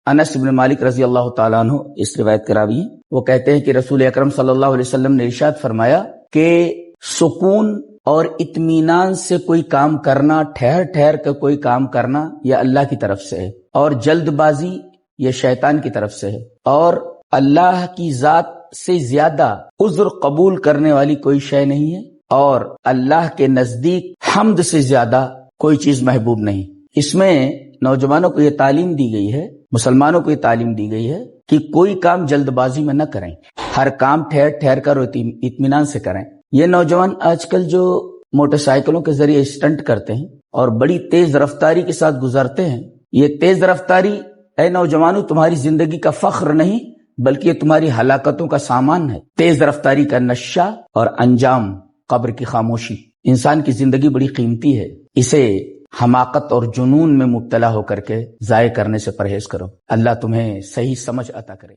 انس بن مالک رضی اللہ تعالیٰ عنہ اس روایت کے راوی ہیں، وہ کہتے ہیں کہ رسول اکرم صلی اللہ علیہ وسلم نے ارشاد فرمایا کہ سکون اور اطمینان سے کوئی کام کرنا، ٹھہر ٹھہر کر کوئی کام کرنا، یہ اللہ کی طرف سے ہے، اور جلد بازی یہ شیطان کی طرف سے ہے، اور اللہ کی ذات سے زیادہ عذر قبول کرنے والی کوئی شے نہیں ہے، اور اللہ کے نزدیک حمد سے زیادہ کوئی چیز محبوب نہیں۔ اس میں نوجوانوں کو یہ تعلیم دی گئی ہے، مسلمانوں کو یہ تعلیم دی گئی ہے کہ کوئی کام جلد بازی میں نہ کریں، ہر کام ٹھہر ٹھہر کر اطمینان سے کریں۔ یہ نوجوان آج کل جو موٹر سائیکلوں کے ذریعے اسٹنٹ کرتے ہیں اور بڑی تیز رفتاری کے ساتھ گزرتے ہیں، یہ تیز رفتاری اے نوجوانوں تمہاری زندگی کا فخر نہیں بلکہ یہ تمہاری ہلاکتوں کا سامان ہے۔ تیز رفتاری کا نشہ اور انجام قبر کی خاموشی۔ انسان کی زندگی بڑی قیمتی ہے، اسے حماقت اور جنون میں مبتلا ہو کر کے ضائع کرنے سے پرہیز کرو۔ اللہ تمہیں صحیح سمجھ عطا کرے۔